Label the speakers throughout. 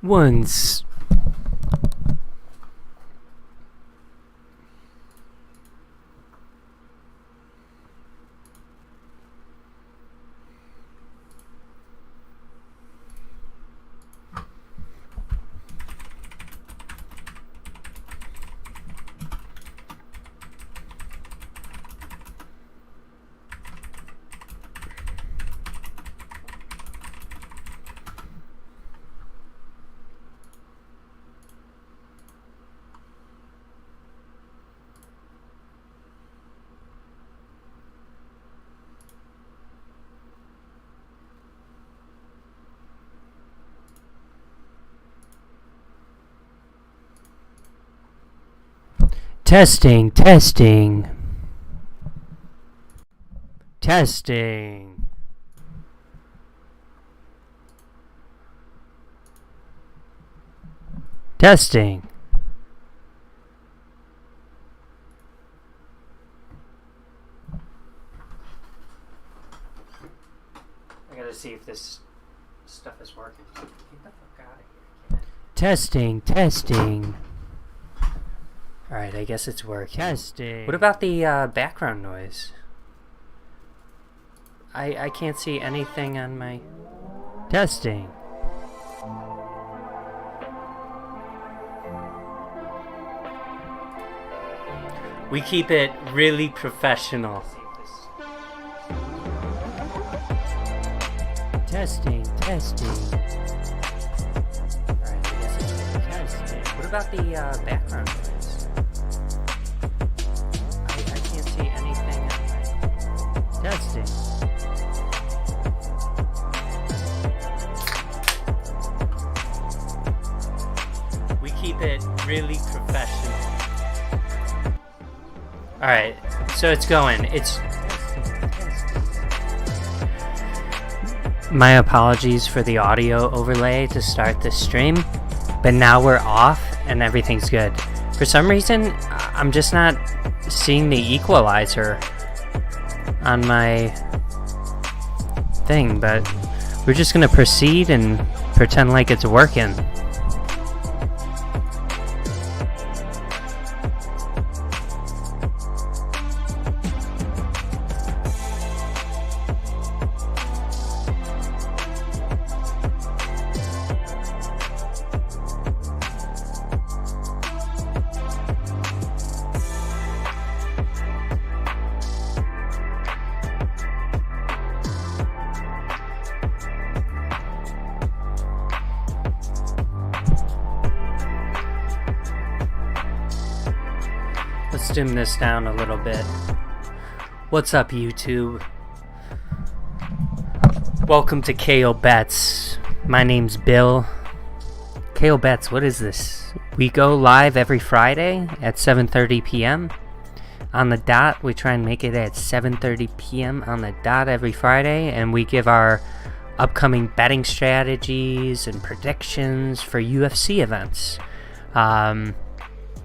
Speaker 1: Once. Testing. Testing. I gotta see if this stuff is working. Get the fuck out of here. Testing. Alright, I guess it's working. Testing. What about the background noise? I can't see anything on my... Testing. We keep it really professional. Testing. Alright, I guess it's testing. What about the background noise? I can't see anything on my... Testing. We keep it really professional. Alright, so it's going. It's... My apologies for the audio overlay to start this stream, but now we're off and everything's good. For some reason, I'm just not seeing the equalizer on my thing, but we're just gonna proceed and pretend like it's working. Let's dim this down a little bit. What's up, YouTube? Welcome to KO Bets. My name's Bill. KO Bets, what is this? We go live every Friday at 7:30 p.m. on the dot. We try and make it at 7:30 p.m. on the dot every Friday, and we give our upcoming betting strategies and predictions for UFC events.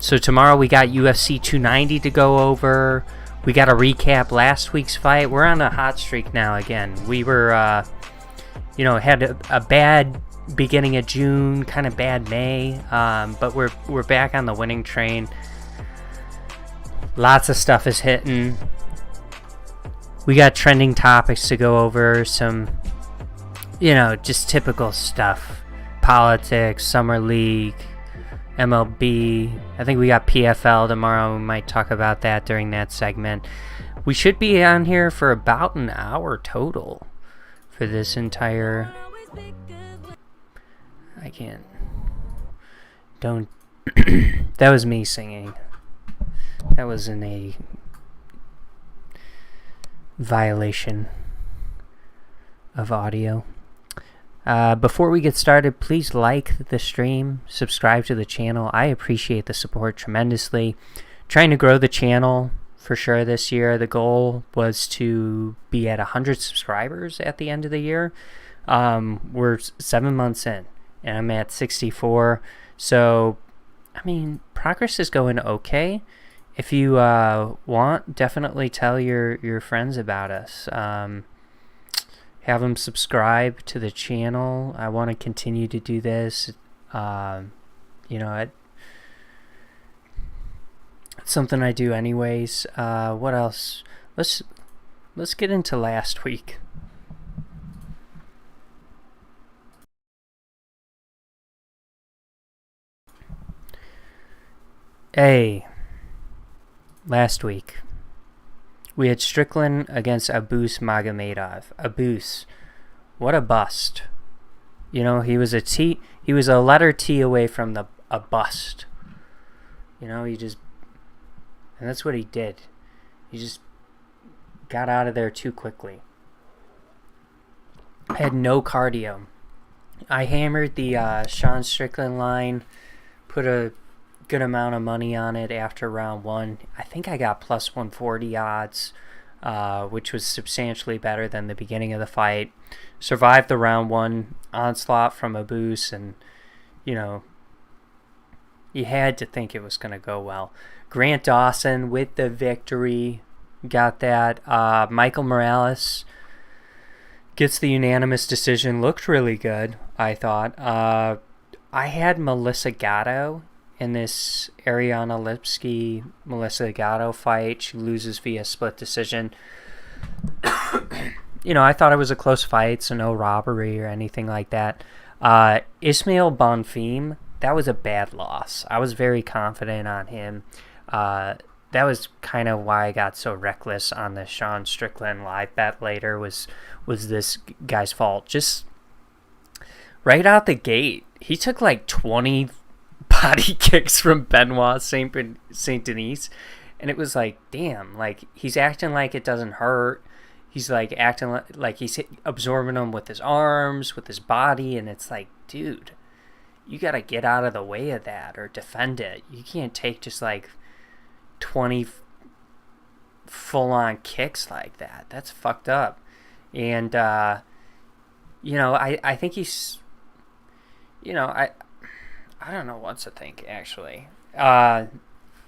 Speaker 1: So tomorrow we got UFC 290 to go over. We got to recap last week's fight. We're on a hot streak now again. We were, had a bad beginning of June, kind of bad May, but we're back on the winning train. Lots of stuff is hitting. We got trending topics to go over. Some, just typical stuff. Politics, Summer League, MLB. I think we got PFL tomorrow. We might talk about that during that segment. We should be on here for about an hour total for this entire... I can't... Don't... That was me singing. That wasn't a violation of audio. Before we get started, please like the stream, subscribe to the channel. I appreciate the support tremendously. Trying to grow the channel for sure this year. The goal was to be at 100 subscribers at the end of the year. We're 7 months in, and I'm at 64. So, I mean, progress is going okay. If you want, definitely tell your friends about us. Have them subscribe to the channel. I want to continue to do this. It's something I do anyways. What else? Let's get into last week. Hey, last week we had Strickland against Abus Magomedov. Abus, what a bust! You know, he was a letter T away from a bust. You know, and that's what he did. He just got out of there too quickly. I had no cardio. I hammered the Sean Strickland line, put a good amount of money on it after round one. I think I got plus 140 odds, which was substantially better than the beginning of the fight. Survived the round one onslaught from Abus, and you had to think it was going to go well. Grant Dawson with the victory, got that. Michael Morales gets the unanimous decision. Looked really good, I thought. I had Melissa Gatto in this Ariana Lipski-Melissa Gatto fight. She loses via split decision. I thought it was a close fight, so no robbery or anything like that. Ismail Bonfim, that was a bad loss. I was very confident on him. That was kind of why I got so reckless on the Sean Strickland live bet later, was this guy's fault. Just right out the gate, he took like 20 body kicks from Benoit Saint Denis, and it was like, damn, like he's acting like it doesn't hurt. He's like acting like he's absorbing them with his arms, with his body, and it's like, dude, you gotta get out of the way of that or defend it. You can't take just like 20 full-on kicks like that. That's fucked up. And I think he's, I don't know what to think, actually.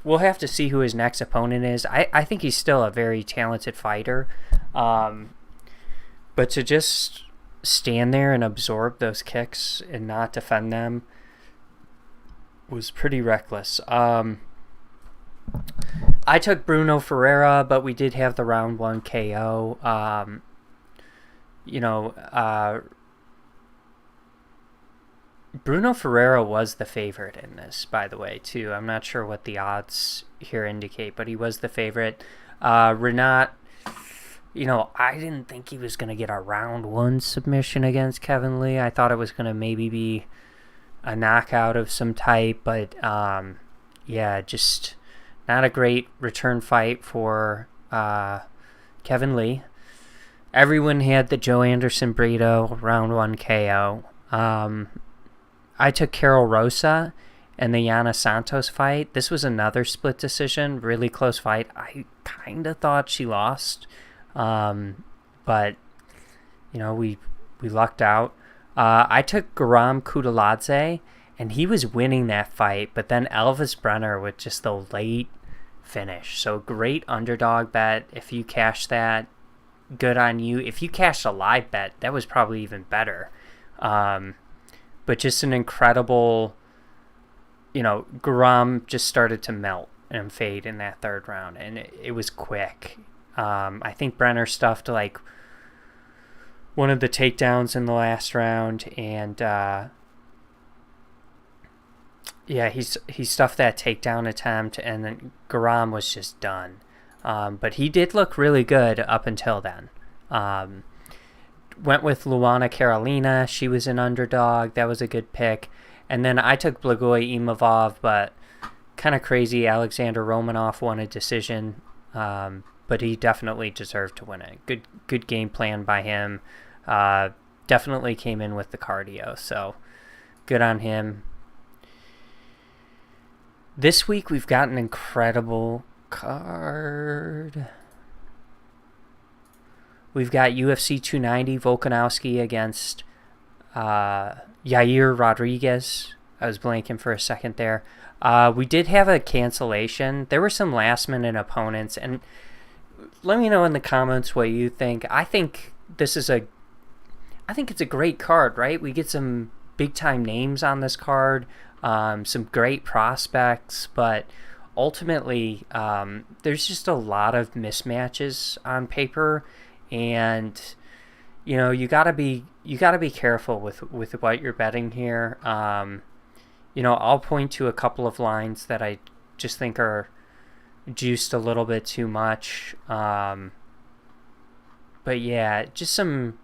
Speaker 1: We'll have to see who his next opponent is. I think he's still a very talented fighter. But to just stand there and absorb those kicks and not defend them was pretty reckless. I took Bruno Ferreira, but we did have the round one KO. Bruno Ferreira was the favorite in this, by the way, too. I'm not sure what the odds here indicate, but he was the favorite. Renat, I didn't think he was going to get a round one submission against Kevin Lee. I thought it was going to maybe be a knockout of some type, but just not a great return fight for Kevin Lee. Everyone had the Joe Anderson Brito round one KO. I took Carol Rosa in the Yana Santos fight. This was another split decision, really close fight. I kind of thought she lost, but we lucked out. I took Garam Kutaladze, and he was winning that fight, but then Elvis Brenner with just the late finish. So great underdog bet. If you cash that, good on you. If you cashed a live bet, that was probably even better. But just an incredible, Garam just started to melt and fade in that third round, and it was quick. I think Brenner stuffed like one of the takedowns in the last round, and he stuffed that takedown attempt, and then Garam was just done. But he did look really good up until then. Went with Luana Carolina. She was an underdog. That was a good pick. And then I took Blagoy Imavov, but kind of crazy. Alexander Romanov won a decision, but he definitely deserved to win it. Good game plan by him. definitely came in with the cardio, so good on him. This week we've got an incredible card. We've got UFC 290, Volkanovski against Yair Rodriguez. I was blanking for a second there. We did have a cancellation. There were some last-minute opponents, and let me know in the comments what you think. I think it's a great card, right? We get some big-time names on this card, some great prospects, but ultimately, there's just a lot of mismatches on paper, and you gotta be careful with what you're betting here. I'll point to a couple of lines that I just think are juiced a little bit too much. But yeah, just some,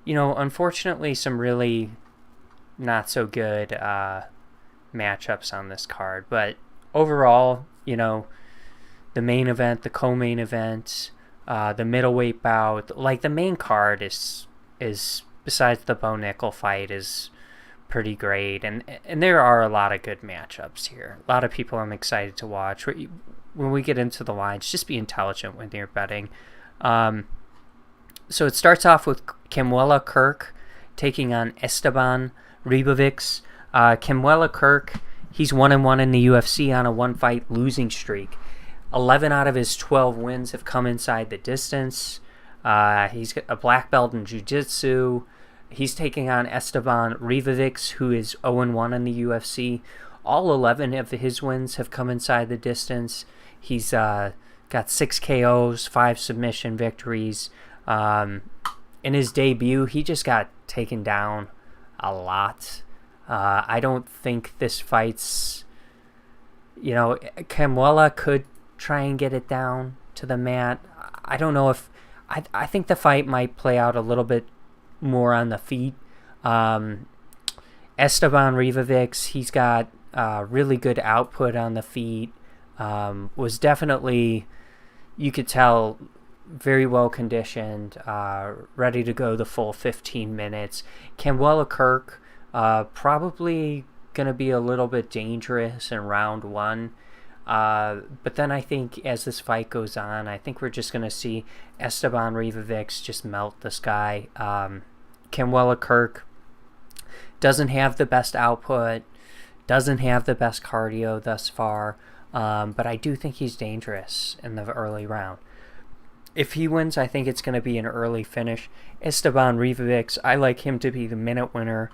Speaker 1: unfortunately, some really not so good matchups on this card. But overall, the main event, the co-main event, the middleweight bout, like the main card is besides the Bo Nickel fight, is pretty great, and there are a lot of good matchups here. A lot of people I'm excited to watch. When we get into the lines, just be intelligent when you're betting. So it starts off with Kemuela Kirk taking on Esteban Ribovics. Kemuela Kirk, he's 1-1 in the UFC on a one-fight losing streak. 11 out of his 12 wins have come inside the distance. He's got a black belt in jiu-jitsu. He's taking on Esteban Ribovics, who is 0-1 in the UFC. All 11 of his wins have come inside the distance. He's got 6 KOs, 5 submission victories. In his debut, he just got taken down a lot. I don't think this fight's... Kemuela could try and get it down to the mat. I don't know if... I think the fight might play out a little bit more on the feet. Esteban Ribovics, he's got really good output on the feet. Was definitely, you could tell, very well conditioned, ready to go the full 15 minutes. Kemuela Kirk, probably going to be a little bit dangerous in round 1. But then I think as this fight goes on, I think we're just going to see Esteban Ribovics just melt this guy. Kemuela Kirk doesn't have the best output, doesn't have the best cardio thus far, but I do think he's dangerous in the early round. If he wins, I think it's going to be an early finish. Esteban Ribovics, I like him to be the minute winner,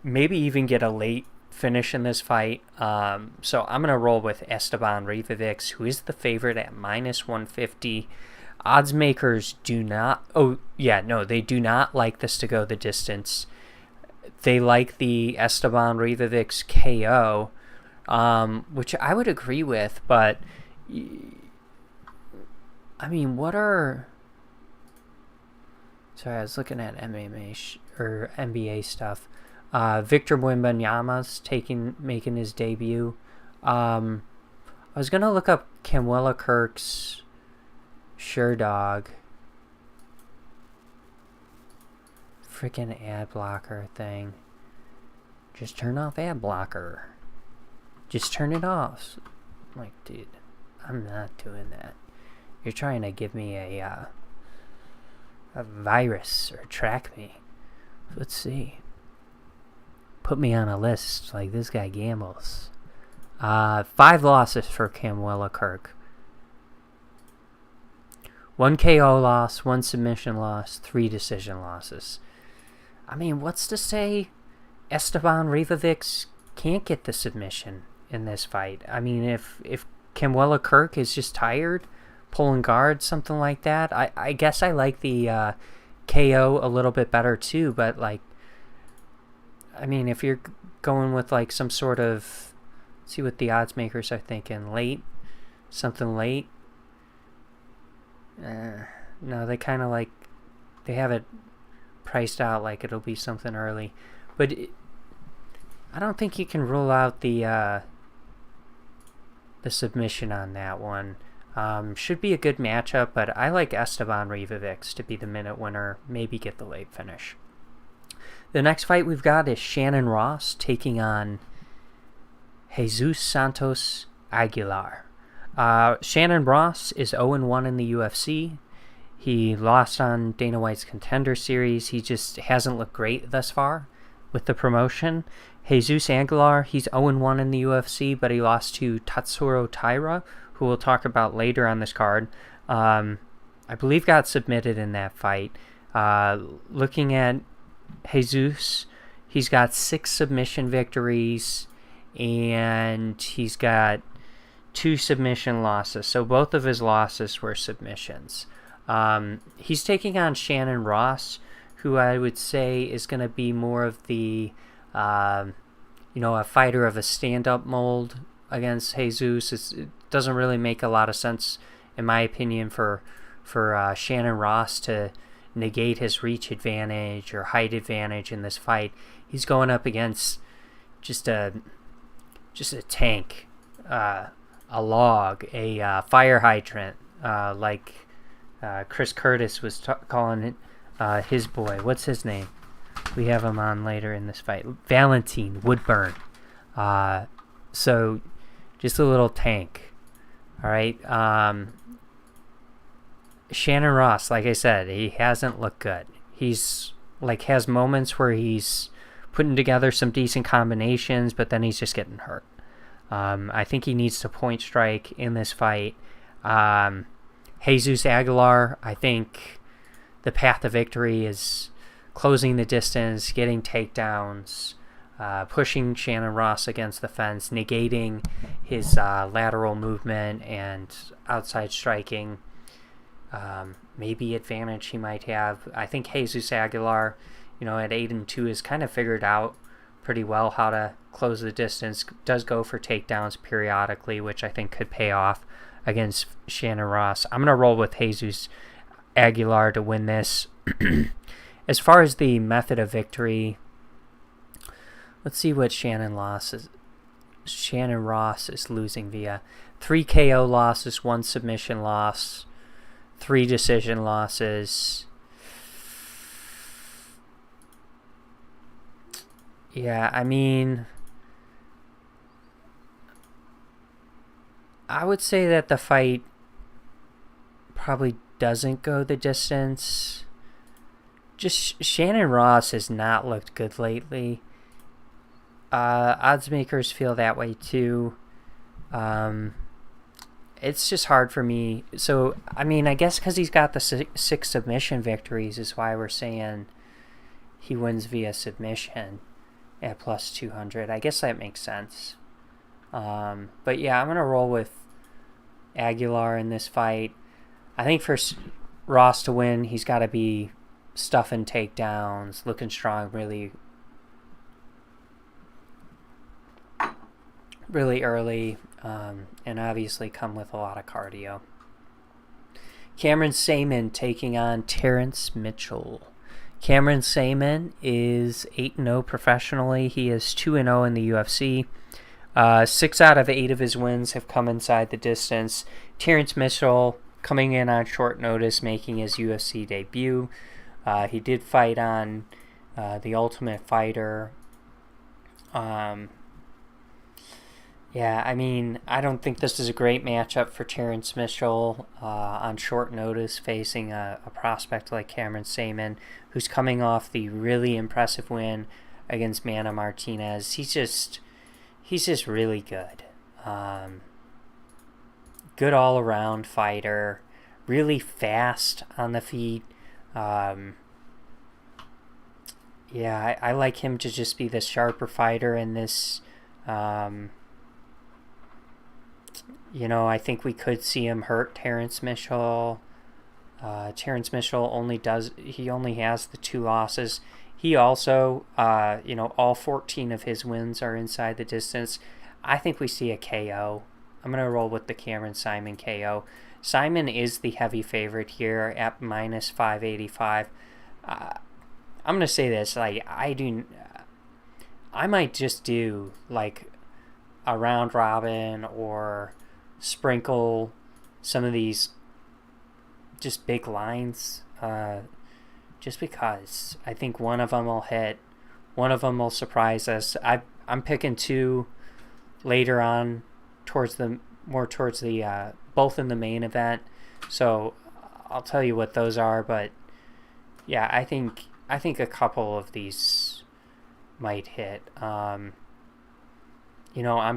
Speaker 1: maybe even get a late finish in this fight. So I'm going to roll with Esteban Ribovics, who is the favorite at -150. Odds makers do not... they do not like this to go the distance. They like the Esteban Ribovics KO, which I would agree with, but... I mean, what are... Sorry, I was looking at MMA or NBA stuff. Victor Wembanyama's making his debut. I was gonna look up Kemuela Kirk's SureDog. Freaking ad blocker thing. Just turn off ad blocker. Just turn it off. I'm like, dude, I'm not doing that. You're trying to give me a virus or track me. Let's see. Put me on a list like this guy gambles. 5 losses for Kemuela Kirk. 1 KO loss, 1 submission loss, 3 decision losses. I mean, what's to say Esteban Ribovics can't get the submission in this fight? I mean, if Kemuela Kirk is just tired, pulling guard, something like that, I guess I like the KO a little bit better too, but like, I mean, if you're going with like some sort of, see what the odds makers are thinking, something late. No, they kind of like, they have it priced out like it'll be something early, but I don't think you can rule out the submission on that one. Should be a good matchup, but I like Esteban Ribovics to be the minute winner, maybe get the late finish. The next fight we've got is Shannon Ross taking on Jesus Santos Aguilar. Shannon Ross is 0-1 in the UFC. He lost on Dana White's Contender Series. He just hasn't looked great thus far with the promotion. Jesus Aguilar, he's 0-1 in the UFC, but he lost to Tatsuro Taira, who we'll talk about later on this card. I believe got submitted in that fight. Looking at Jesus, he's got 6 submission victories, and he's got 2 submission losses. So both of his losses were submissions. He's taking on Shannon Ross, who I would say is going to be more of the, a fighter of a stand-up mold against Jesus. It doesn't really make a lot of sense, in my opinion, for Shannon Ross to negate his reach advantage or height advantage in this fight. He's going up against just a tank, a log, a fire hydrant, like Chris Curtis was calling it his boy. What's his name? We have him on later in this fight. Valentine Woodburn. So just a little tank. All right. Shannon Ross, like I said, he hasn't looked good. He's has moments where he's putting together some decent combinations, but then he's just getting hurt. I think he needs to point strike in this fight. Jesus Aguilar, I think the path to victory is closing the distance, getting takedowns, pushing Shannon Ross against the fence, negating his lateral movement and outside striking. Maybe advantage he might have. I think Jesus Aguilar, at 8-2 has kind of figured out pretty well how to close the distance. Does go for takedowns periodically, which I think could pay off against Shannon Ross. I'm going to roll with Jesus Aguilar to win this. As far as the method of victory, let's see what Shannon Ross is losing via. 3 KO losses, 1 submission loss, 3 decision losses. Yeah, I mean, I would say that the fight probably doesn't go the distance. Just Shannon Ross has not looked good lately. Odds makers feel that way too. It's just hard for me. So, I mean, I guess because he's got the 6 submission victories is why we're saying he wins via submission at plus 200. I guess that makes sense. But yeah, I'm going to roll with Aguilar in this fight. I think for Ross to win, he's got to be stuffing takedowns, looking strong really early, and obviously come with a lot of cardio. Cameron Saman taking on Terrence Mitchell. Cameron Saman is 8-0 professionally. He is 2-0 in the UFC. 6 out of 8 of his wins have come inside the distance. Terrence Mitchell coming in on short notice, making his UFC debut. He did fight on The Ultimate Fighter. Yeah, I mean, I don't think this is a great matchup for Terrence Mitchell on short notice, facing a prospect like Cameron Saman, who's coming off the really impressive win against Manny Martinez. He's just really good. Good all-around fighter, really fast on the feet. Yeah, I like him to just be the sharper fighter in this. I think we could see him hurt Terrence Mitchell. Terrence Mitchell only has the 2 losses. He also, all 14 of his wins are inside the distance. I think we see a KO. I'm going to roll with the Cameron Saman KO. Simon is the heavy favorite here at minus 585. I'm going to say this, I might just do a round robin or sprinkle some of these just big lines, just because I think one of them will hit, One of them will surprise us. I'm picking two later on, towards the both in the main event. So I'll tell you what those are. But yeah, I think a couple of these might hit. On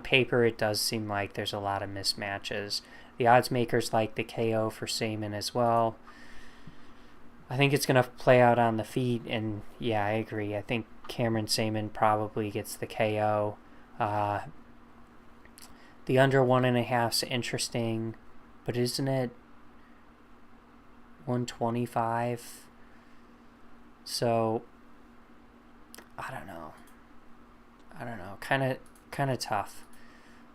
Speaker 1: paper it does seem like there's a lot of mismatches. The odds makers like the KO for Saman as well. I think it's going to play out on the feet, and yeah, I agree. I think Cameron Saman probably gets the KO. The under 1.5 is interesting, but isn't it 125? So I don't know. Kind of tough.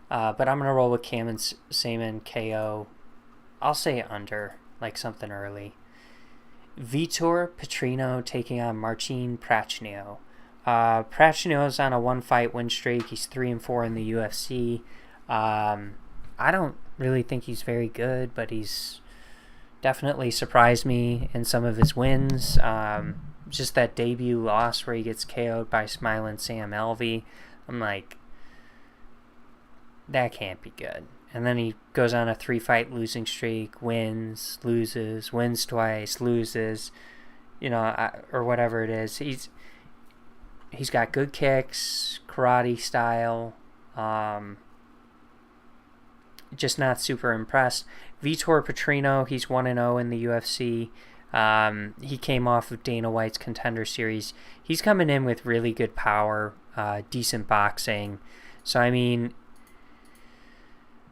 Speaker 1: But I'm gonna roll with Cameron Saman KO. I'll say under, like something early. Vitor Petrino taking on Marcin Prachnio. Prachnio's on a 1-fight win streak. He's 3-4 in the UFC. I don't really think he's very good, but he's definitely surprised me in some of his wins. Just that debut loss where he gets KO'd by Smiling Sam Alvey. I'm like, that can't be good. And then he goes on a 3-fight losing streak, wins, loses, wins twice, loses, or whatever it is. He's got good kicks, karate style. Just not super impressed. Vitor Petrino, he's 1-0 in the UFC. He came off of Dana White's Contender Series. He's coming in with really good power, decent boxing. So, I mean,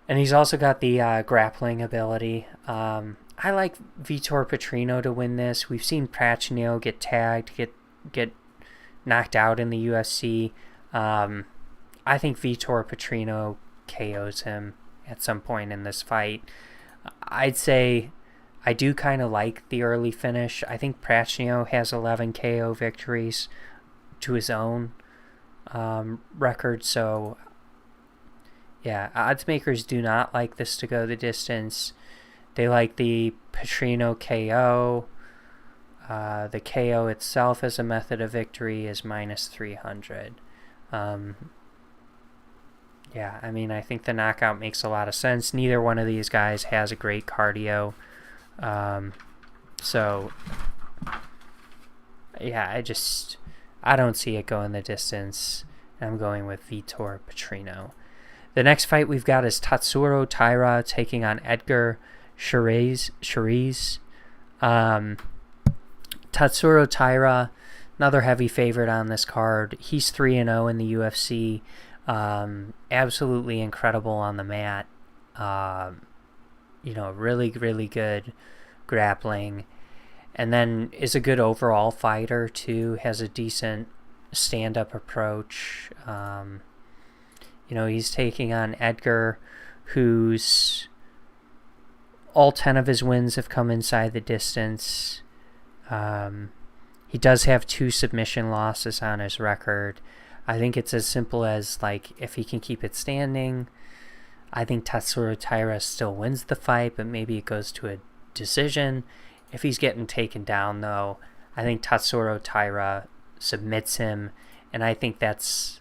Speaker 1: and he's also got the grappling ability. I like Vitor Petrino to win this. We've seen Prachnio get tagged, get knocked out in the UFC. I think Vitor Petrino KOs him at some point in this fight. I'd say I do kind of like the early finish. I think Prachnio has 11 KO victories to his own record. So, yeah, odds makers do not like this to go the distance. They like the Petrino KO. The KO itself as a method of victory is minus 300. Yeah, I mean, I think the knockout makes a lot of sense. Neither one of these guys has a great cardio. So, yeah, I don't see it going the distance. I'm going with Vitor Petrino. The next fight we've got is Tatsuro Taira taking on Edgar Chairez. Tatsuro Taira, another heavy favorite on this card. He's 3-0 in the UFC. Absolutely incredible on the mat. Really, really good grappling. And then is a good overall fighter, too. Has a decent stand-up approach. He's taking on Edgar, who's all 10 of his wins have come inside the distance. He does have 2 submission losses on his record. I think it's as simple as, like, if he can keep it standing, I think Tatsuro Taira still wins the fight, but maybe it goes to a decision. If he's getting taken down, though, I think Tatsuro Taira submits him, and I think that's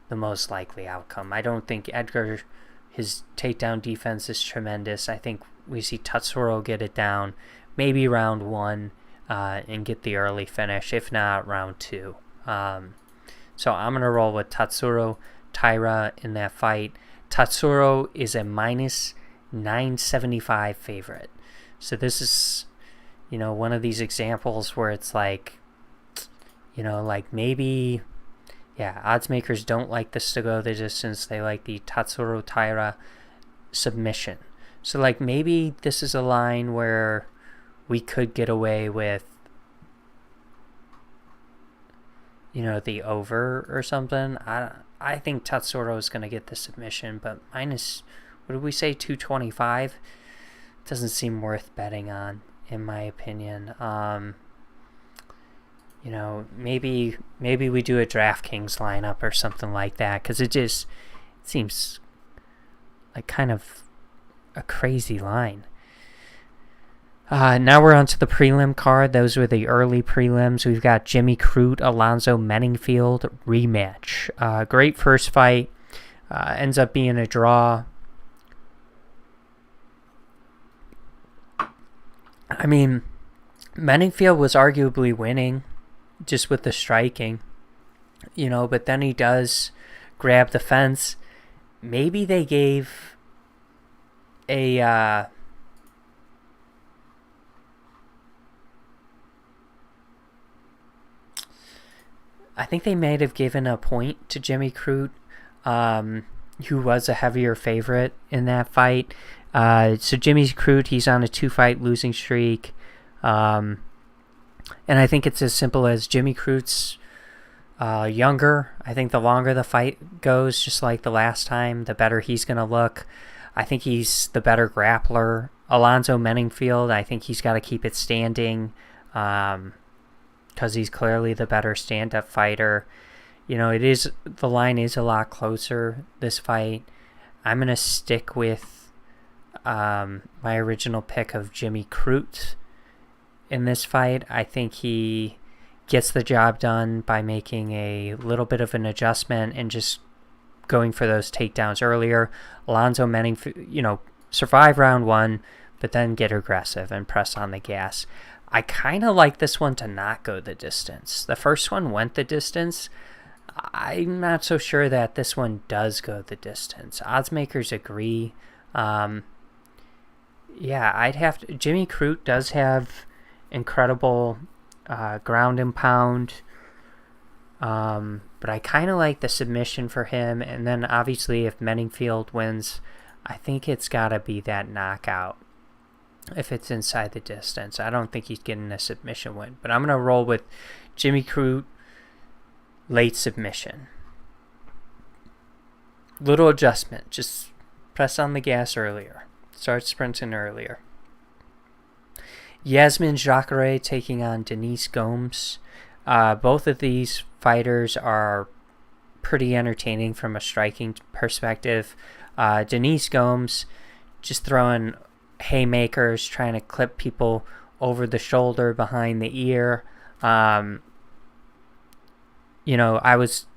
Speaker 1: the most likely outcome. I don't think Edgar, his takedown defense is tremendous. I think we see Tatsuro get it down, maybe round 1, and get the early finish, if not round 2. So I'm going to roll with Tatsuro Taira in that fight. Tatsuro is a minus 975 favorite. So this is, one of these examples where it's like, maybe, odds makers don't like this to go the distance. They like the Tatsuro Taira submission. So, maybe this is a line where we could get away with, the over or something. I think Tatsuro is going to get the submission, but minus, what did we say, 225? Doesn't seem worth betting on, in my opinion. Maybe we do a Draftkings lineup or something like that, because it seems like kind of a crazy line. Now we're on to the prelim card. Those were the early prelims. We've got Jimmy Crute, Alonzo Menningfield rematch. Great first fight. Ends up being a draw. I mean, Menningfield was arguably winning just with the striking, but then he does grab the fence. Maybe they gave I think they might have given a point to Jimmy Crute, who was a heavier favorite in that fight. So Jimmy Crute, he's on a 2-fight losing streak. And I think it's as simple as Jimmy Crute's younger. I think the longer the fight goes, just like the last time, the better he's going to look. I think he's the better grappler. Alonzo Menningfield, I think he's got to keep it standing because he's clearly the better stand-up fighter. The line is a lot closer this fight. I'm going to stick with my original pick of Jimmy Crute in this fight. I think he gets the job done by making a little bit of an adjustment and just going for those takedowns earlier. Alonzo Menningfield, survive round 1, but then get aggressive and press on the gas. I kind of like this one to not go the distance. The first one went the distance. I'm not so sure that this one does go the distance. Odds makers agree. I'd have to. Jimmy Crute does have incredible ground and pound, but I kind of like the submission for him. And then obviously, if Menningfield wins, I think it's got to be that knockout. If it's inside the distance, I don't think he's getting a submission win. But I'm gonna roll with Jimmy Crute. Late submission. Little adjustment. Just press on the gas earlier. Start sprinting earlier. Yasmin Jacare taking on Denise Gomes. Both of these fighters are pretty entertaining from a striking perspective. Denise Gomes just throwing haymakers, trying to clip people over the shoulder, behind the ear. I was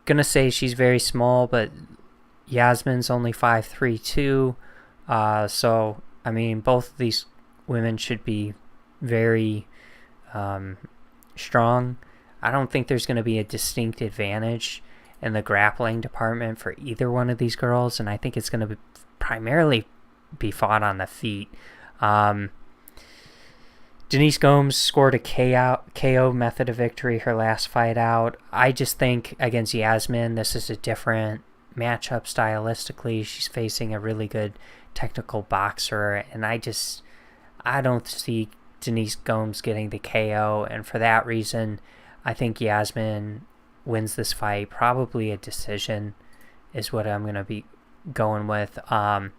Speaker 1: going to say she's very small, but Yasmin's only 5'3", too. So, I mean, both of these women should be very strong. I don't think there's going to be a distinct advantage in the grappling department for either one of these girls, and I think it's going to primarily be fought on the feet. Denise Gomes scored a KO method of victory her last fight out. I just think against Yasmin, this is a different matchup stylistically. She's facing a really good technical boxer, and I don't see Denise Gomes getting the KO, and for that reason, I think Yasmin wins this fight. Probably a decision is what I'm going to be going with. I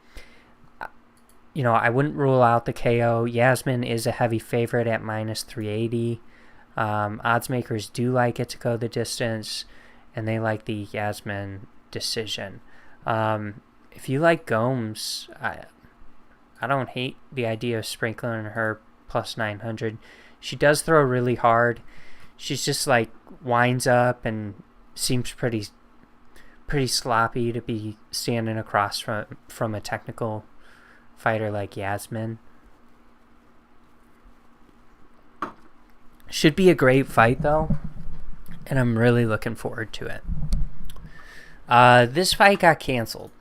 Speaker 1: wouldn't rule out the KO. Yasmin is a heavy favorite at minus 380. Odds makers do like it to go the distance, and they like the Yasmin decision. If you like Gomes, I don't hate the idea of sprinkling her plus 900. She does throw really hard. She's just winds up and seems pretty sloppy to be standing across from a technical fighter like Yasmin. Should be a great fight though, and I'm really looking forward to it. This fight got canceled.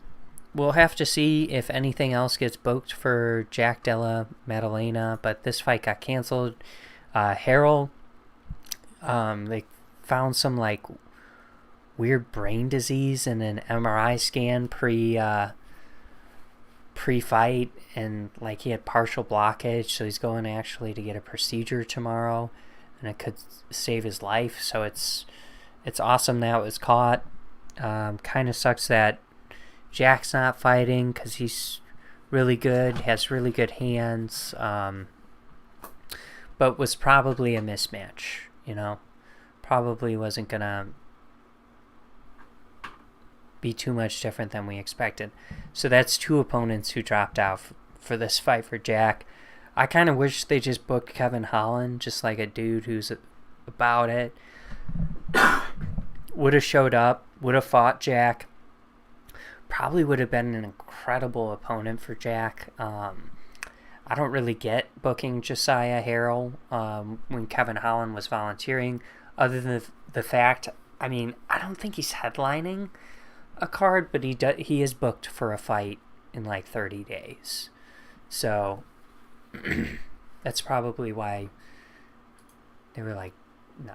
Speaker 1: We'll have to see if anything else gets booked for Jack Della Maddalena, but this fight got canceled. Harrell, they found some weird brain disease in an MRI scan pre-fight, and he had partial blockage, so he's going actually to get a procedure tomorrow, and it could save his life. So it's awesome that it was caught. Kind of sucks that Jack's not fighting because he's really good, has really good hands, but was probably a mismatch. Probably wasn't gonna be too much different than we expected. So that's two opponents who dropped out for this fight for Jack. I kind of wish they just booked Kevin Holland, just like a dude who's about it. Would have showed up, would have fought Jack. Probably would have been an incredible opponent for Jack. I don't really get booking Josiah Harrell when Kevin Holland was volunteering, other than the fact, I mean, I don't think he's headlining a card, but he is booked for a fight in like 30 days. So that's probably why they were like, no.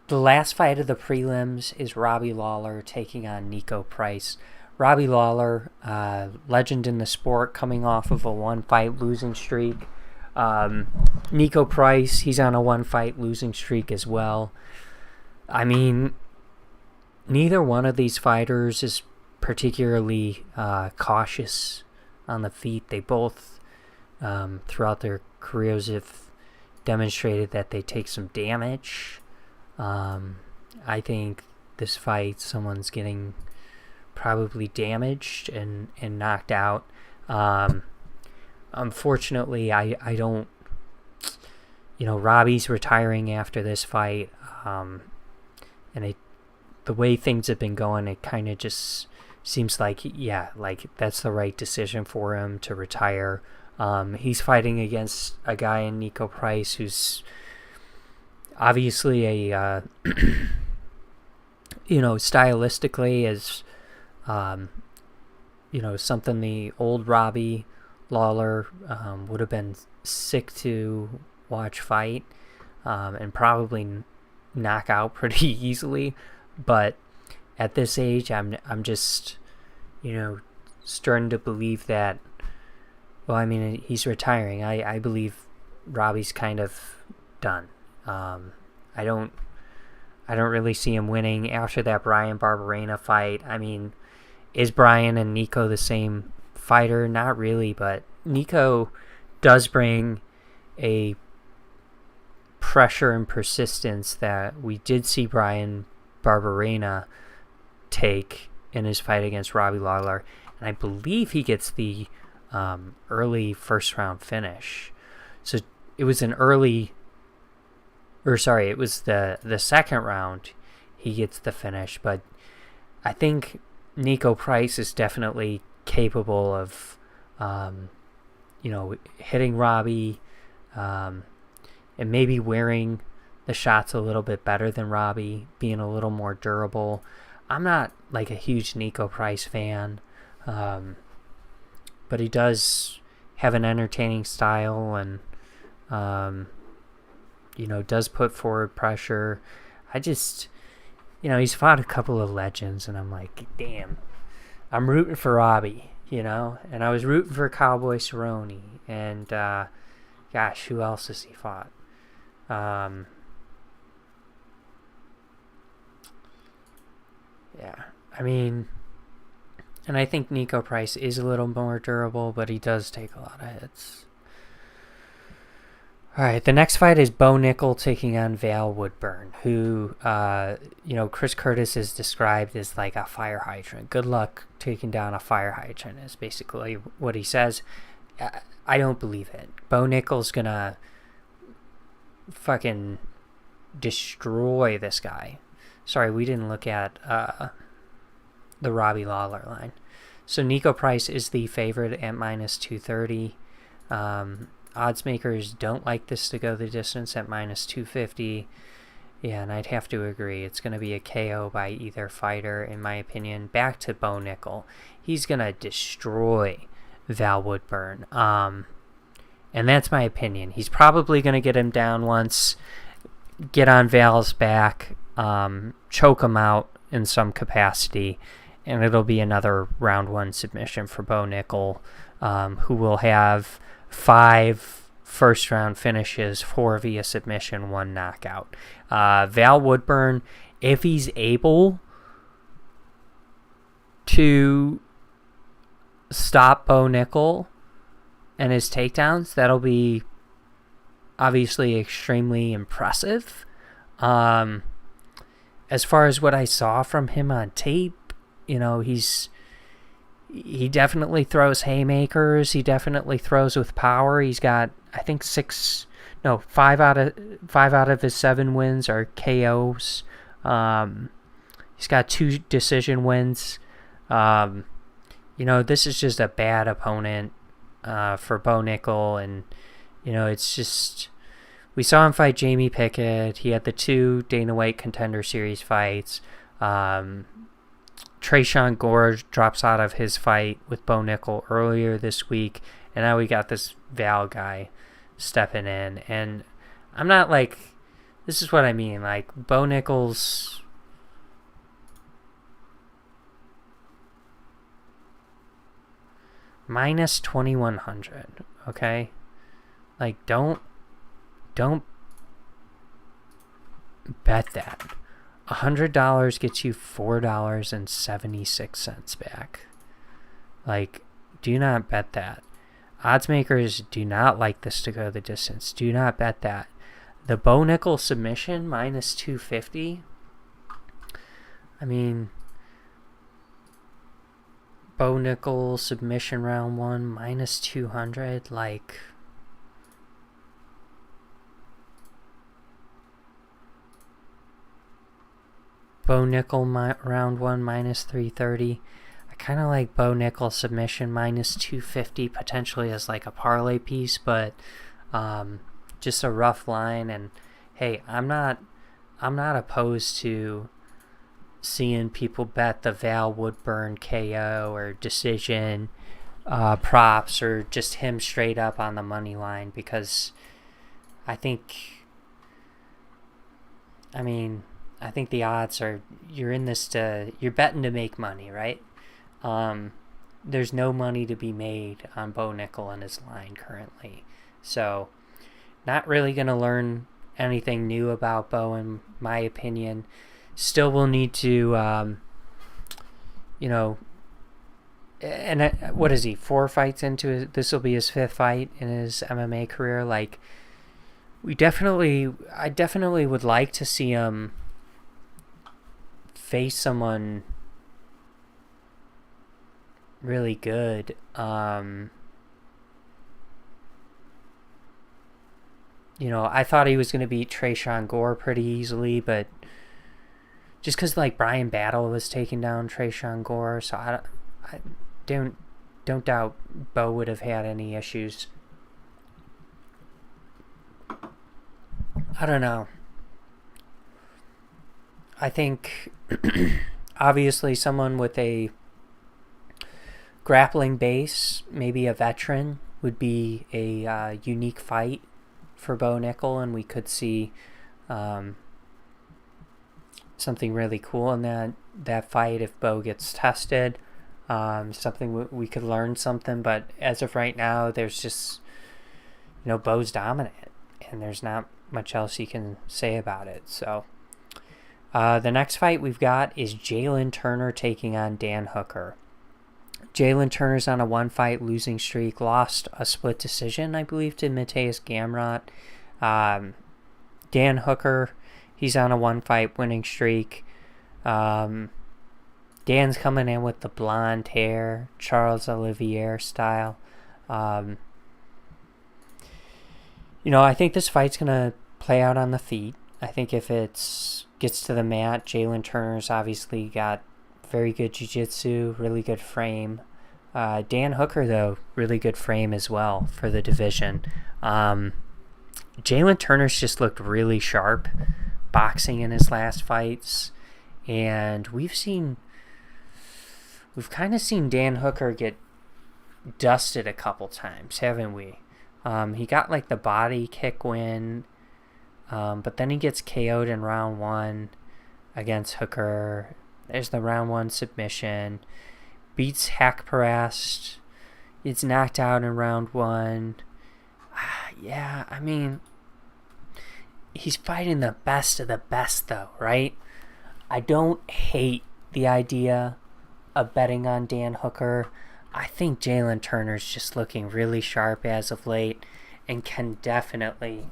Speaker 1: The last fight of the prelims is Robbie Lawler taking on Nico Price. Robbie Lawler, legend in the sport, coming off of a one-fight losing streak. Nico Price, he's on a one-fight losing streak as well. I mean, neither one of these fighters is particularly cautious on the feet. They both, throughout their careers, have demonstrated that they take some damage. I think this fight, someone's getting probably damaged and knocked out. Unfortunately, I don't, Robbie's retiring after this fight, and the way things have been going, it kind of just seems like, that's the right decision for him to retire. He's fighting against a guy in Nico Price who's obviously a, stylistically is, something the old Robbie Lawler would have been sick to watch fight, and probably knock out pretty easily. But at this age, I'm just, starting to believe that, well, I mean, he's retiring. I believe Robbie's kind of done. I don't really see him winning after that Brian Barberena fight. I mean, is Brian and Nico the same fighter? Not really, but Nico does bring a pressure and persistence that we did see Brian Barberena take in his fight against Robbie Lawler, and I believe he gets the early first round finish. So it was it was the second round he gets the finish, but I think Nico Price is definitely capable of hitting Robbie, and maybe wearing the shots a little bit better than Robbie, being a little more durable. I'm not like a huge Nico Price fan, but he does have an entertaining style and does put forward pressure. I just, he's fought a couple of legends, and I'm like, damn, I'm rooting for Robbie, and I was rooting for Cowboy Cerrone, and gosh, who else has he fought? Yeah, I mean, and I think Nico Price is a little more durable, but he does take a lot of hits. All right, the next fight is Bo Nickel taking on Val Woodburn, who, Chris Curtis is described as like a fire hydrant. Good luck taking down a fire hydrant is basically what he says. I don't believe it. Bo Nickel's gonna fucking destroy this guy. Sorry, we didn't look at the Robbie Lawler line. So Nico Price is the favorite at minus 230. Odds makers don't like this to go the distance at minus 250. Yeah, and I'd have to agree. It's going to be a KO by either fighter, in my opinion. Back to Bo Nickel. He's going to destroy Val Woodburn. And that's my opinion. He's probably going to get him down once, get on Val's back, choke him out in some capacity, and it'll be another round one submission for Bo Nickel, who will have 5 first round finishes, 4 via submission, 1 knockout. Val Woodburn, if he's able to stop Bo Nickel and his takedowns, that'll be obviously extremely impressive. As far as what I saw from him on tape, he's he definitely throws haymakers. He definitely throws with power. He's got, I think, five out of his 7 wins are KOs. He's got 2 decision wins. This is just a bad opponent for Bo Nickel, and it's just, we saw him fight Jamie Pickett. He had the 2 Dana White Contender Series fights. Tresean Gore drops out of his fight with Bo Nickel earlier this week, and now we got this Val guy stepping in. And I'm not like, this is what I mean, like Bo Nickel's minus 2,100, okay? Like, don't bet that. $100 gets you $4.76 back. Like, do not bet that. Odds makers do not like this to go the distance. Do not bet that. The Bo Nickel submission minus 250. I mean, Bo Nickel submission round 1 minus 200. Like, Bo Nickel round 1 minus 330. I kind of like Bo Nickel submission minus 250 potentially as like a parlay piece, but just a rough line. And hey, I'm not opposed to seeing people bet the Val Woodburn KO or decision props, or just him straight up on the money line, because I think the odds are, you're betting to make money, right? There's no money to be made on Bo Nickel and his line currently. So, not really going to learn anything new about Bo, in my opinion. Still will need to, what is he, 4 fights into this will be his 5th fight in his MMA career. Like, I definitely would like to see him face someone really good. I thought he was going to beat Tresean Gore pretty easily, but just because like Brian Battle was taking down Tresean Gore, so I don't doubt Bo would have had any issues. I don't know. I think obviously someone with a grappling base, maybe a veteran, would be a unique fight for Bo Nickel, and we could see something really cool in that fight if Bo gets tested. Something we could learn something, but as of right now, there's just, Bo's dominant, and there's not much else you can say about it. So the next fight we've got is Jalen Turner taking on Dan Hooker. Jalen Turner's on a 1-fight losing streak, lost a split decision, I believe, to Mateus Gamrot. Dan Hooker, he's on a 1-fight winning streak. Dan's coming in with the blonde hair, Charles Olivier style. I think this fight's going to play out on the feet. I think if it gets to the mat, Jalen Turner's obviously got very good jiu-jitsu, really good frame. Dan Hooker, though, really good frame as well for the division. Jalen Turner's just looked really sharp boxing in his last fights, and we've kind of seen Dan Hooker get dusted a couple times, haven't we? He got like the body kick win, but then he gets KO'd in round 1 against Hooker. There's the round 1 submission. Beats Haqparast. It's knocked out in round 1. Yeah, I mean, he's fighting the best of the best, though, right? I don't hate the idea of betting on Dan Hooker. I think Jalen Turner's just looking really sharp as of late and can definitely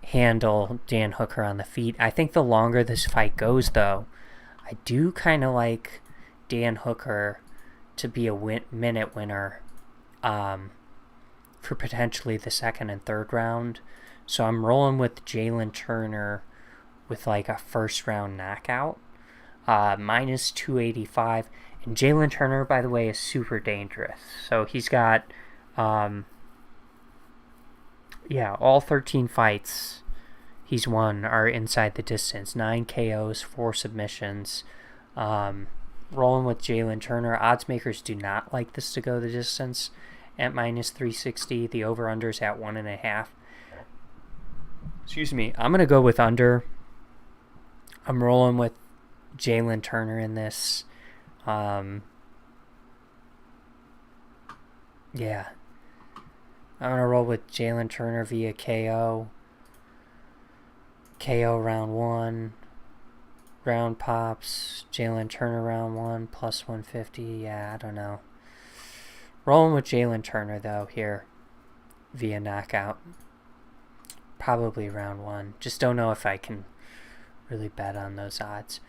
Speaker 1: handle Dan Hooker on the feet. I think the longer this fight goes, though, I do kind of like Dan Hooker to be a minute winner for potentially the second and third round. So I'm rolling with Jalen Turner with like a first round knockout, minus 285. And Jalen Turner, by the way, is super dangerous. So he's got, all 13 fights he's won are inside the distance. 9 KOs, 4 submissions. Rolling with Jalen Turner. Odds makers do not like this to go the distance at minus 360. The over-under's at 1.5. Excuse me. I'm going to go with under. I'm rolling with Jalen Turner in this. I'm going to roll with Jalen Turner via KO. KO round 1. Round pops. Jalen Turner round 1 plus 150. Yeah, I don't know. Rolling with Jalen Turner, though, here via knockout. Probably round 1. Just don't know if I can really bet on those odds.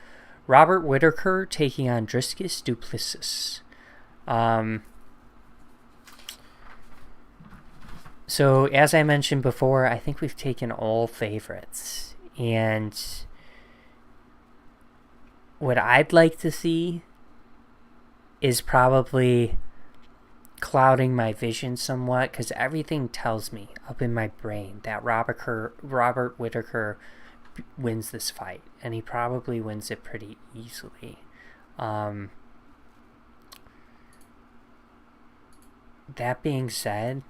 Speaker 1: Robert Whittaker taking on Dricus Du Plessis. So, as I mentioned before, I think we've taken all favorites. And what I'd like to see is probably clouding my vision somewhat, because everything tells me up in my brain that Robert Whittaker wins this fight, and he probably wins it pretty easily. That being said,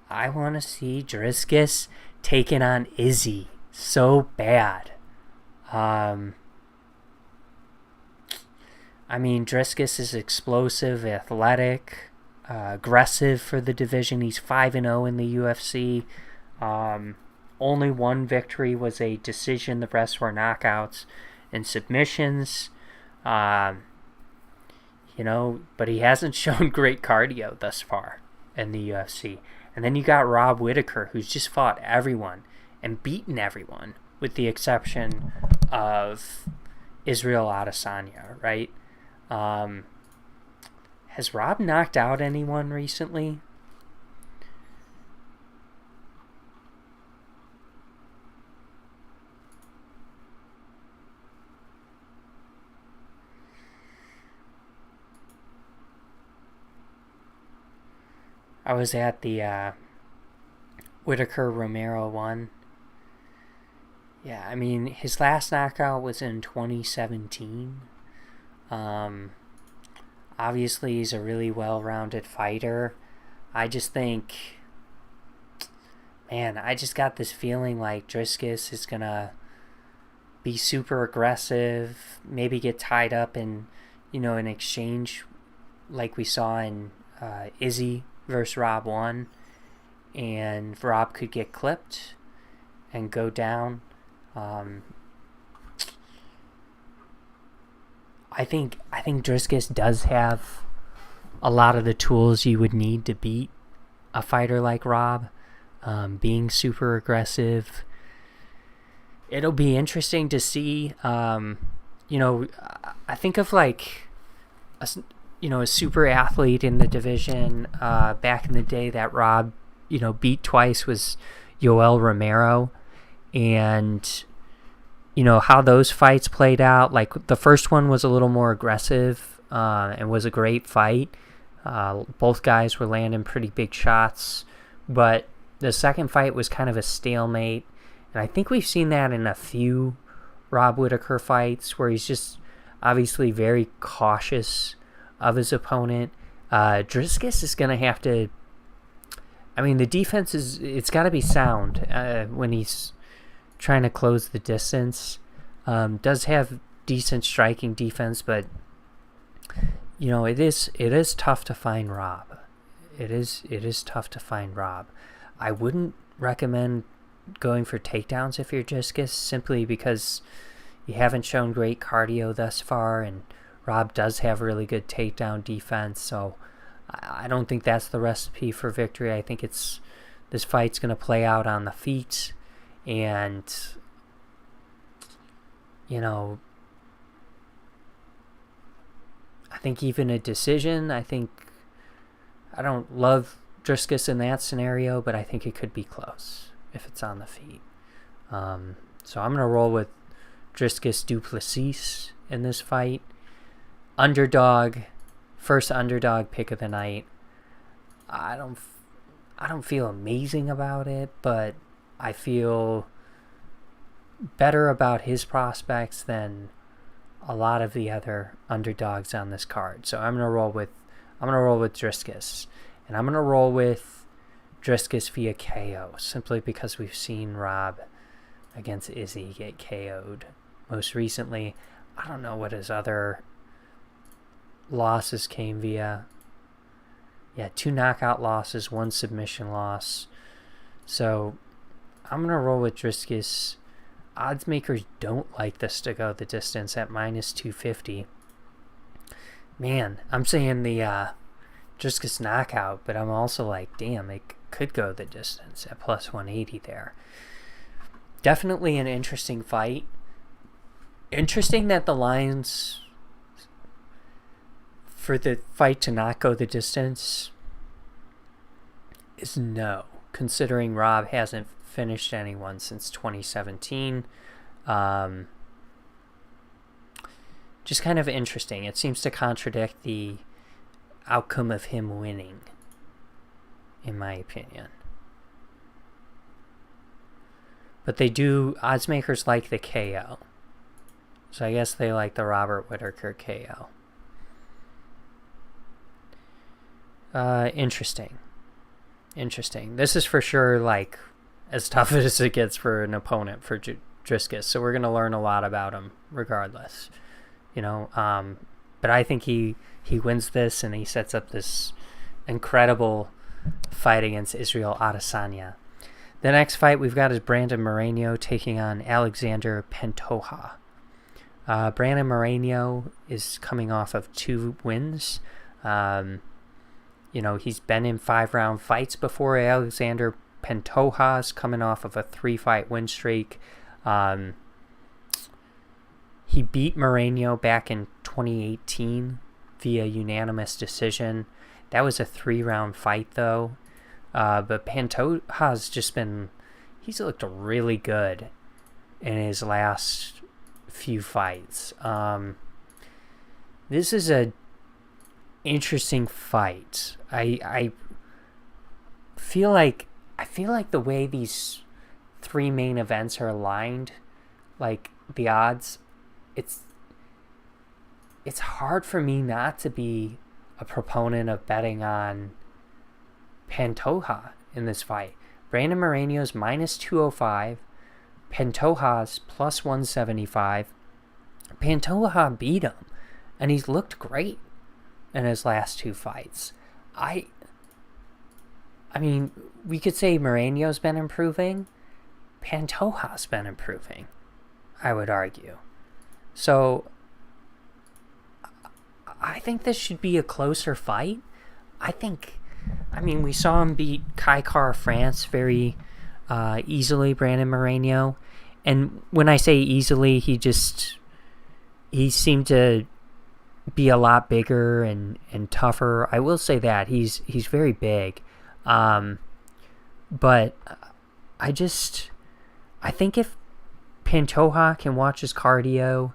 Speaker 1: I want to see Dricus taking on Izzy so bad. Dricus is explosive, athletic, aggressive for the division. He's 5-0 in the UFC. Only one victory was a decision. The rest were knockouts and submissions. But he hasn't shown great cardio thus far in the UFC. And then you got Rob Whittaker, who's just fought everyone and beaten everyone, with the exception of Israel Adesanya, right? Has Rob knocked out anyone recently? I was at the Whittaker-Romero one. Yeah, his last knockout was in 2017. Obviously, he's a really well-rounded fighter. I just think, I just got this feeling like Dricus is going to be super aggressive, maybe get tied up in, an exchange like we saw in Izzy versus Rob 1, and Rob could get clipped and go down. I think Dricus does have a lot of the tools you would need to beat a fighter like Rob. Being super aggressive. It'll be interesting to see. I think of like a super athlete in the division back in the day that Rob, beat twice was Yoel Romero, and how those fights played out. Like the first one was a little more aggressive and was a great fight. Both guys were landing pretty big shots, but the second fight was kind of a stalemate, and I think we've seen that in a few Rob Whittaker fights where he's just obviously very cautious of his opponent. Dricus is going to have to, the defense it's got to be sound when he's trying to close the distance. Does have decent striking defense, but it is tough to find Rob. It is tough to find Rob. I wouldn't recommend going for takedowns if you're Dricus, simply because you haven't shown great cardio thus far, and Rob does have really good takedown defense, so I don't think that's the recipe for victory. I think this fight's going to play out on the feet, and I think even a decision. I don't love Driscus in that scenario, but I think it could be close if it's on the feet. So I'm going to roll with Driscus Duplessis in this fight. Underdog, first underdog pick of the night. I don't feel amazing about it, but I feel better about his prospects than a lot of the other underdogs on this card. So I'm gonna roll with Driscus, and I'm gonna roll with Driscus via KO, simply because we've seen Rob against Izzy get KO'd most recently. I don't know what his other losses came via. Yeah, 2 knockout losses, 1 submission loss. So I'm going to roll with Driscus. Odds makers don't like this to go the distance at -250. Man, I'm saying the Driscus knockout, but I'm also like, damn, it could go the distance at +180 there. Definitely an interesting fight. Interesting that the lines for the fight to not go the distance is no, considering Rob hasn't finished anyone since 2017. Just kind of interesting. It seems to contradict the outcome of him winning, in my opinion. But odds makers like the KO. So I guess they like the Robert Whittaker KO. Interesting. This is for sure like as tough as it gets for an opponent for Driscus. So we're gonna learn a lot about him regardless, But I think he wins this, and he sets up this incredible fight against Israel Adesanya. The next fight we've got is Brandon Moreno taking on Alexander Pantoja. Brandon Moreno is coming off of 2 wins. He's been in 5-round fights before. Alexander Pantoja's coming off of a 3-fight win streak. He beat Moreno back in 2018 via unanimous decision. That was a 3-round fight, though. But Pantoja's he's looked really good in his last few fights. This is a interesting fight. I feel like the way these 3 main events are aligned, like the odds, it's hard for me not to be a proponent of betting on Pantoja in this fight. Brandon Moreno's -205, Pantoja's +175. Pantoja beat him, and he's looked great in his last 2 fights. I mean, we could say Moreno's been improving. Pantoja's been improving, I would argue. So I think this should be a closer fight. We saw him beat Kai Kara France very easily, Brandon Moreno. And when I say easily, he seemed to be a lot bigger and tougher. I will say that he's very big. But I think if Pantoja can watch his cardio,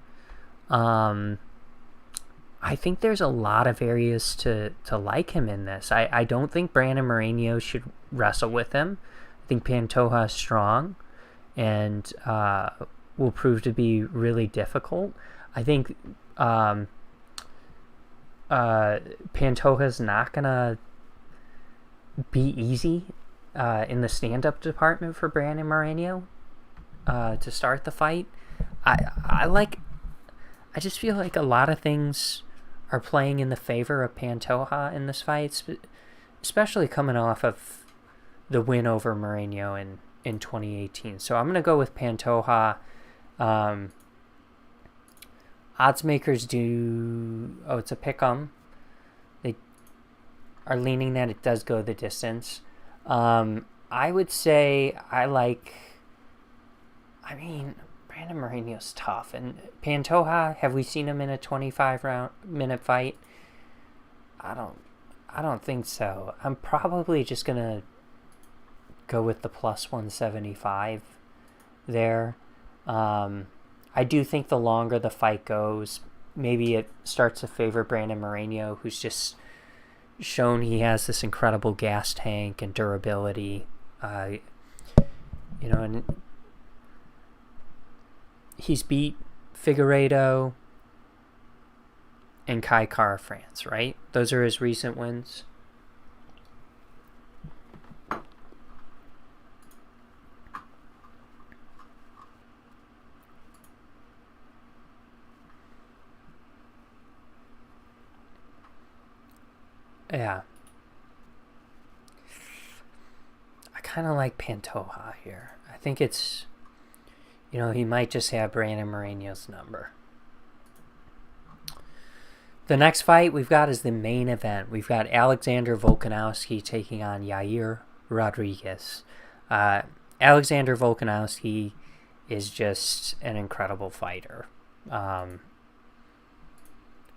Speaker 1: I think there's a lot of areas to like him in this. I don't think Brandon Moreno should wrestle with him. I think Pantoja is strong and will prove to be really difficult. I think Pantoja's not going to be easy in the stand-up department for Brandon Moreno to start the fight. I just feel like a lot of things are playing in the favor of Pantoja in this fight, especially coming off of the win over Moreno in 2018. So I'm going to go with Pantoja. Odds makers it's a pick'em. They are leaning that it does go the distance. I would say Brandon Moreno's tough, and Pantoja, have we seen him in a 25-minute fight? I don't think so. I'm probably just gonna go with the plus 175 there. I do think the longer the fight goes, maybe it starts to favor Brandon Moreno, who's just shown he has this incredible gas tank and durability. And he's beat Figueiredo and Kai Kara France, right? Those are his recent wins. Yeah. I kind of like Pantoja here. I think it's, he might just have Brandon Moreno's number. The next fight we've got is the main event. We've got Alexander Volkanovski taking on Yair Rodriguez. Alexander Volkanovski is just an incredible fighter.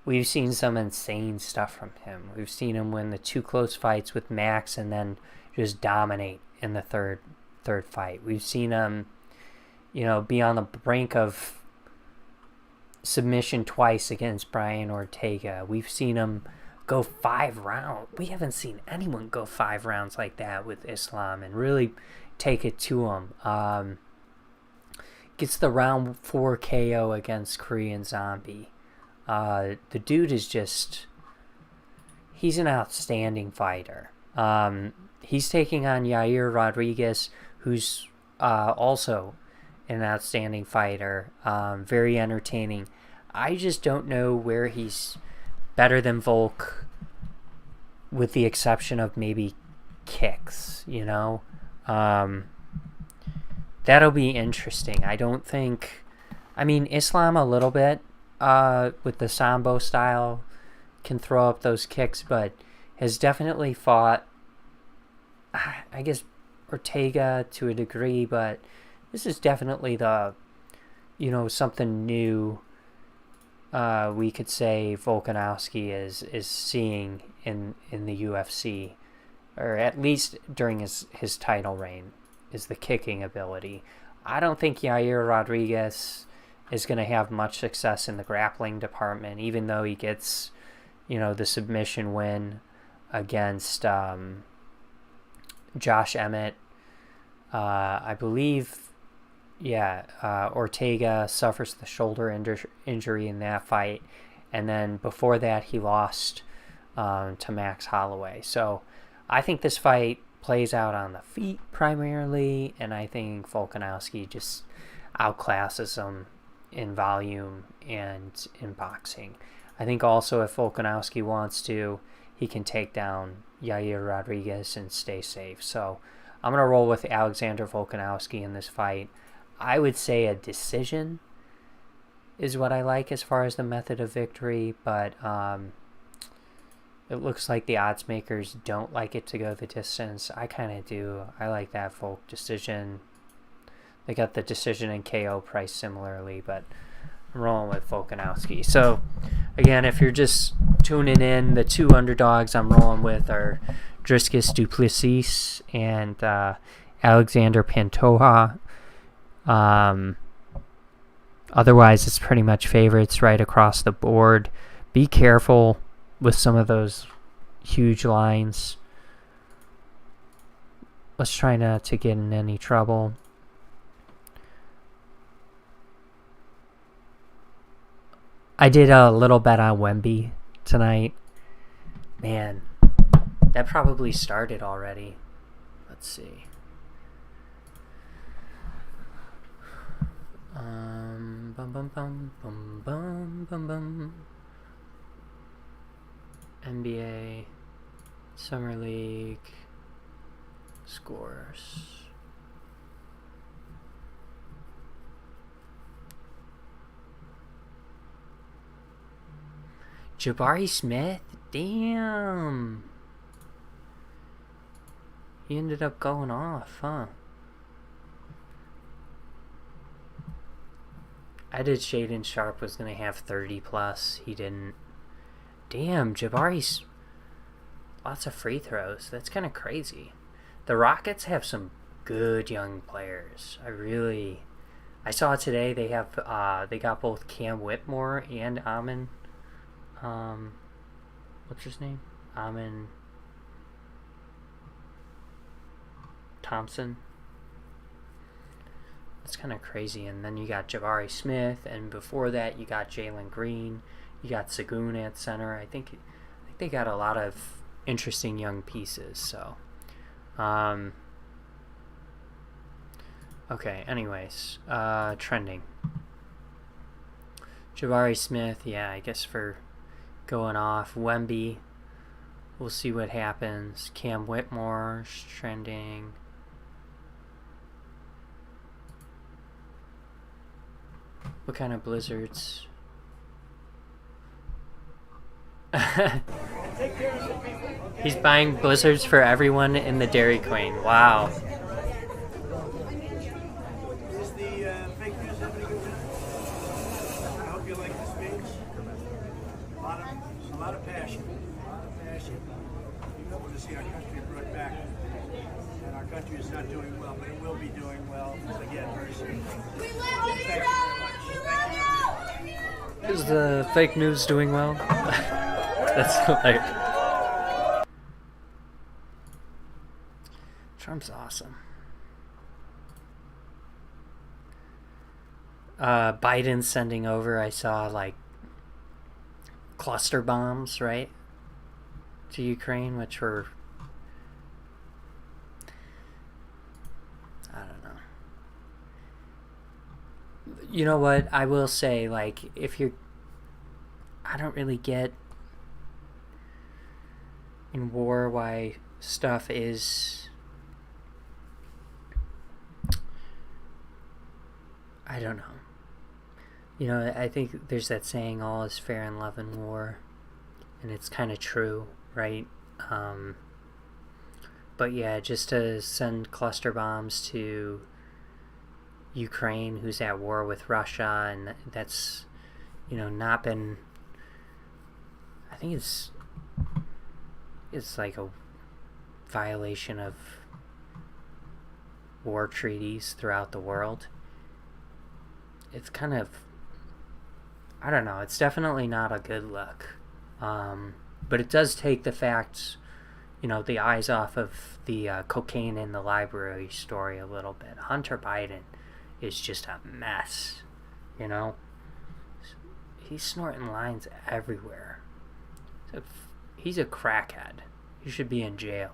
Speaker 1: We've seen some insane stuff from him. We've seen him win the 2 close fights with Max and then just dominate in the third fight. We've seen him, be on the brink of submission twice against Brian Ortega. We've seen him go 5 rounds. We haven't seen anyone go 5 rounds like that with Islam and really take it to him. Gets the round 4 KO against Korean Zombie. The dude is he's an outstanding fighter. He's taking on Yair Rodriguez, who's also an outstanding fighter, very entertaining. I just don't know where he's better than Volk, with the exception of maybe kicks, That'll be interesting. I don't think... Islam a little bit, with the Sambo style, can throw up those kicks, but has definitely fought, I guess, Ortega to a degree, but this is definitely the, something new we could say Volkanovski is seeing in the UFC, or at least during his title reign, is the kicking ability. I don't think Yair Rodriguez is going to have much success in the grappling department, even though he gets, the submission win against Josh Emmett. I believe, Ortega suffers the shoulder injury in that fight, and then before that he lost to Max Holloway. So I think this fight plays out on the feet primarily, and I think Volkanovski just outclasses him in volume and in boxing. I think also if Volkanovski wants to, he can take down Yair Rodriguez and stay safe. So I'm going to roll with Alexander Volkanovski in this fight. I would say a decision is what I like as far as the method of victory, but it looks like the odds makers don't like it to go the distance. I kind of do. I like that Volk decision. They got the decision and KO price similarly, but I'm rolling with Volkanovski. So, again, if you're just tuning in, the 2 underdogs I'm rolling with are Dricus du Plessis and Alexander Pantoja. Otherwise, it's pretty much favorites right across the board. Be careful with some of those huge lines. Let's try not to get in any trouble. I did a little bet on Wemby tonight. Man, that probably started already. Let's see. NBA Summer League scores. Jabari Smith? Damn. He ended up going off, huh? I did Shaden Sharp was going to have 30 plus. He didn't. Damn, Jabari's... lots of free throws. That's kind of crazy. The Rockets have some good young players. I saw today they got both Cam Whitmore and Amin. What's his name? Amin Thompson. That's kind of crazy. And then you got Jabari Smith, and before that you got Jalen Green. You got Sagoon at center. I think they got a lot of interesting young pieces. So, okay. Anyways, trending. Jabari Smith, yeah, I guess for going off. Wemby, we'll see what happens. Cam Whitmore trending. What kind of blizzards? He's buying blizzards for everyone in the Dairy Queen. Wow.
Speaker 2: Is the fake news having a good time? I hope you like the speech. A lot of passion. We want to see our country brought back. And our country is not doing well, but it will be doing well again very soon. Thank you very much.
Speaker 1: Is the fake news doing well? That's like... Trump's awesome. Biden sending over, I saw, like, cluster bombs, right? To Ukraine, which were... I don't know. You know what? I will say, like, if you're... I don't really get in war why stuff is... I don't know. You know, I think there's that saying, all is fair in love and war. And it's kind of true, right? But yeah, just to send cluster bombs to Ukraine, who's at war with Russia, and that's, you know, not been... I think it's like a violation of war treaties throughout the world. It's kind of... I don't know, it's definitely not a good look. But it does take the facts, you know, the eyes off of the cocaine in the library story a little bit. Hunter Biden is just a mess, you know? He's snorting lines everywhere. He's a crackhead. He should be in jail,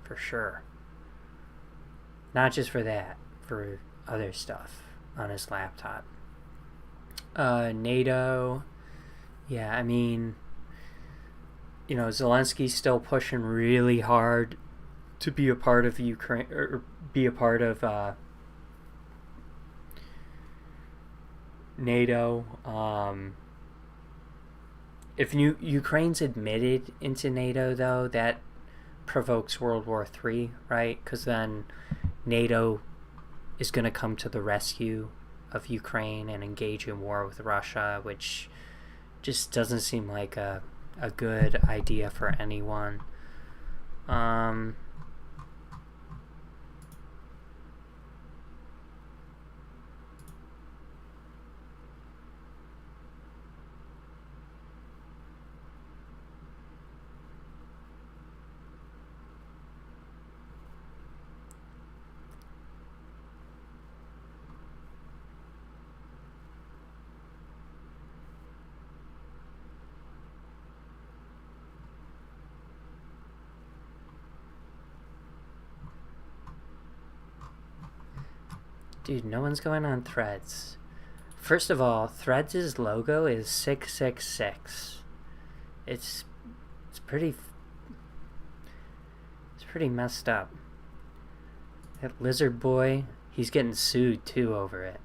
Speaker 1: for sure. Not just for that, for other stuff on his laptop. NATO, yeah, I mean, you know, Zelensky's still pushing really hard to be a part of Ukraine, or be a part of NATO. If Ukraine's admitted into NATO, though, that provokes World War III, right? Because then NATO is going to come to the rescue of Ukraine and engage in war with Russia, which just doesn't seem like a good idea for anyone. Dude, no one's going on Threads. First of all, Threads' logo is 666. It's pretty messed up. That lizard boy, he's getting sued too over it.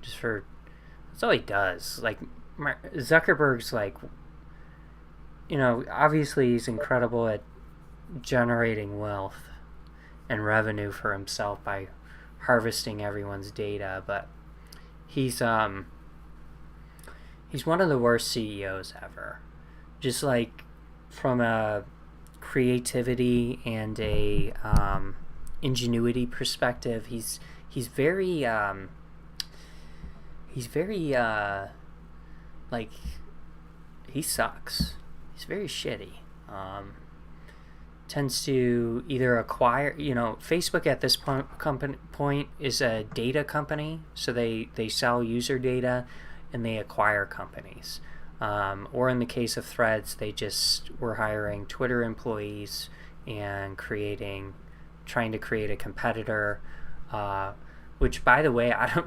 Speaker 1: Just for... That's all he does. Like, Zuckerberg's like... You know, obviously he's incredible at generating wealth and revenue for himself by harvesting everyone's data, but he's one of the worst CEOs ever. Just like from a creativity and a ingenuity perspective. He's very like, he sucks. He's very shitty. Tends to either acquire, Facebook at this point is a data company, so they sell user data and they acquire companies. Or in the case of Threads, they just were hiring Twitter employees and trying to create a competitor, which, by the way, I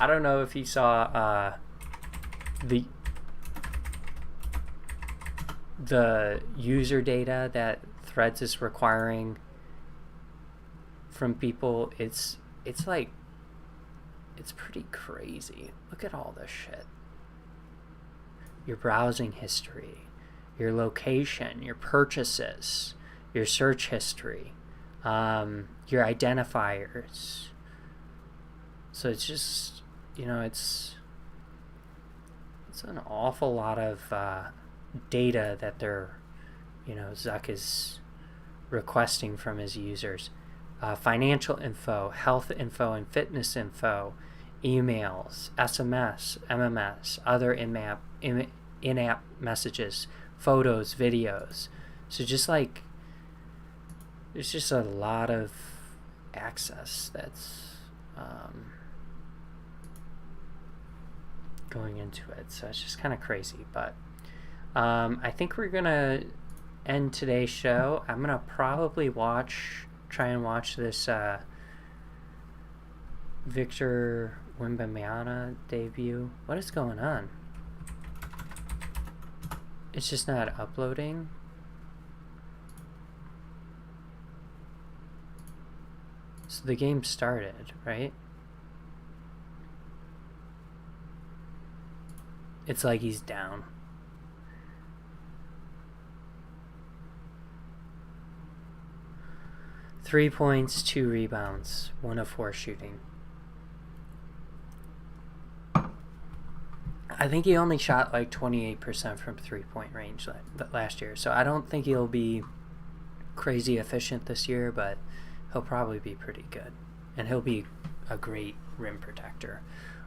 Speaker 1: don't know if you saw the user data that Threads is requiring from people. It's pretty crazy. Look at all this shit. Your browsing history, your location, your purchases, your search history, your identifiers. So it's just, it's an awful lot of data that Zuck is requesting from his users. Financial info, health info and fitness info, emails, SMS, MMS, other in-app messages, photos, videos. So just like, there's just a lot of access that's going into it. So it's just kind of crazy. But I think we're going to end today's show. I'm going to probably try and watch this Victor Wembanyama debut. What is going on? It's just not uploading. So the game started, right? It's like he's down. Three points, 2 rebounds, 1 of 4 shooting. I think he only shot like 28% from 3-point range last year, so I don't think he'll be crazy efficient this year, but he'll probably be pretty good. And he'll be a great rim protector,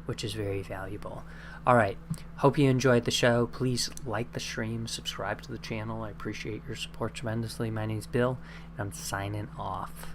Speaker 1: which is very valuable. Alright, hope you enjoyed the show. Please like the stream, subscribe to the channel. I appreciate your support tremendously. My name's Bill, and I'm signing off.